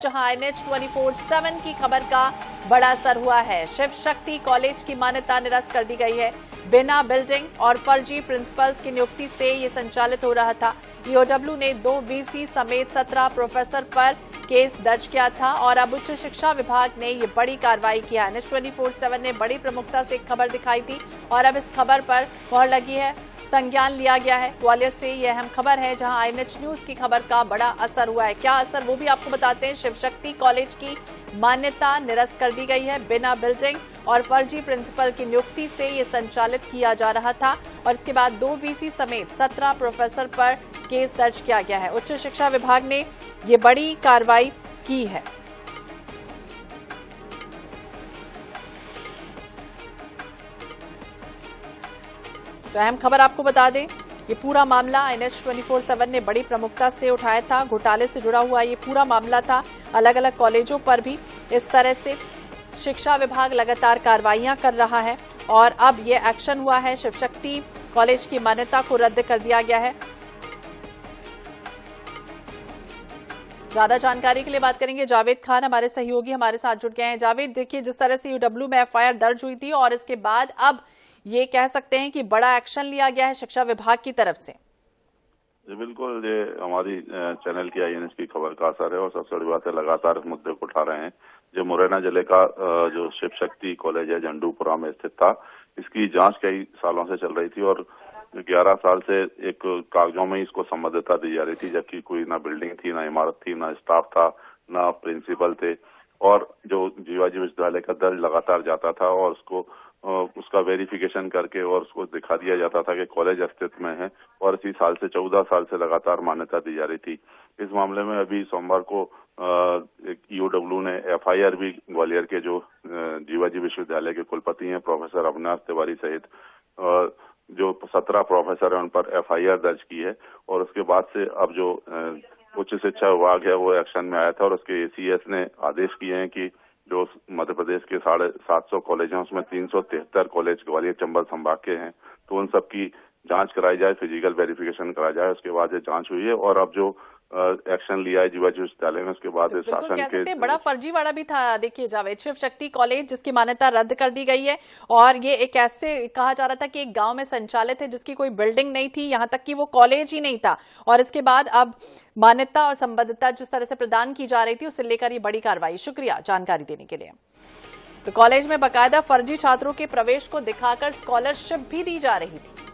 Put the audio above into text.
जहां NH 24/7 की खबर का बड़ा असर हुआ है। शिव शक्ति कॉलेज की मान्यता निरस्त कर दी गई है। बिना बिल्डिंग और फर्जी प्रिंसिपल्स की नियुक्ति से ये संचालित हो रहा था। EOW ने 2 VC समेत 17 प्रोफेसर पर केस दर्ज किया था और अब उच्च शिक्षा विभाग ने ये बड़ी कार्रवाई किया। NH 24/7 ने बड़ी प्रमुखता से एक खबर दिखाई थी और अब इस खबर पर मोहर लगी है, संज्ञान लिया गया है। ग्वालियर से यह अहम खबर है जहां INH न्यूज की खबर का बड़ा असर हुआ है। क्या असर वो भी आपको बताते हैं। शिव शक्ति कॉलेज की मान्यता निरस्त कर दी गई है। बिना बिल्डिंग और फर्जी प्रिंसिपल की नियुक्ति से ये संचालित किया जा रहा था और इसके बाद 2 VC समेत 17 प्रोफेसर पर केस दर्ज किया गया है। उच्च शिक्षा विभाग ने ये बड़ी कार्रवाई की है। तो अहम खबर आपको बता दें, ये पूरा मामला NH 24/7 ने बड़ी प्रमुखता से उठाया था। घोटाले से जुड़ा हुआ ये पूरा मामला था। अलग अलग कॉलेजों पर भी इस तरह से शिक्षा विभाग लगातार कार्रवाइयां कर रहा है और अब ये एक्शन हुआ है। शिव शक्ति कॉलेज की मान्यता को रद्द कर दिया गया है। ज्यादा जानकारी के लिए बात करेंगे जावेद खान, हमारे सहयोगी हमारे साथ जुड़ गए हैं। जावेद, देखिए जिस तरह से EOW में FIR दर्ज हुई थी और इसके बाद अब ये कह सकते हैं कि बड़ा एक्शन लिया गया है शिक्षा विभाग की तरफ से। जी बिल्कुल, ये हमारी चैनल की INH की खबर का असर है और सबसे बड़ी बात है लगातार इस मुद्दे को उठा रहे हैं। जो मुरैना जिले का जो शिव शक्ति कॉलेज है झंडूपुरा में स्थित था, इसकी जांच कई सालों से चल रही थी और 11 साल से एक कागजों में इसको संबद्धता दी जा रही थी, जबकि कोई ना बिल्डिंग थी, ना इमारत थी, ना स्टाफ था, ना प्रिंसिपल थे। और जो जीवाजी विश्वविद्यालय का दल लगातार जाता था और उसका वेरिफिकेशन करके और उसको दिखा दिया जाता था कि कॉलेज अस्तित्व में है और इसी साल से 14 साल से लगातार मान्यता दी जा रही थी। इस मामले में अभी सोमवार को EOW ने FIR भी ग्वालियर के जो जीवाजी विश्वविद्यालय के कुलपति हैं प्रोफेसर अविनाश तिवारी सहित जो 17 प्रोफेसर हैं उन पर FIR दर्ज की है और उसके बाद से अब जो उच्च शिक्षा विभाग है वो एक्शन में आया था और उसके ACS ने आदेश किए हैं कि जो मध्य प्रदेश के 750 कॉलेज हैं उसमें 373 कॉलेज ग्वालियर चंबल संभाग के हैं, तो उन सब की जांच कराई जाए, फिजिकल वेरिफिकेशन कराया जाए। उसके बाद ये जांच हुई है और अब जो एक्शन लिया है जीवाजी विश्वविद्यालय में उसके बाद शासन के बड़ा फर्जीवाड़ा भी था। देखिए जावेद, शिव शक्ति कॉलेज जिसकी मान्यता रद्द कर दी गई है और ये एक ऐसे कहा जा रहा था कि एक गांव में संचालित है जिसकी कोई बिल्डिंग नहीं थी, यहाँ तक कि वो कॉलेज ही नहीं था और इसके बाद अब मान्यता और संबद्धता जिस तरह से प्रदान की जा रही थी उसे लेकर ये बड़ी कार्रवाई। शुक्रिया जानकारी देने के लिए। तो कॉलेज में बाकायदा फर्जी छात्रों के प्रवेश को दिखाकर स्कॉलरशिप भी दी जा रही थी।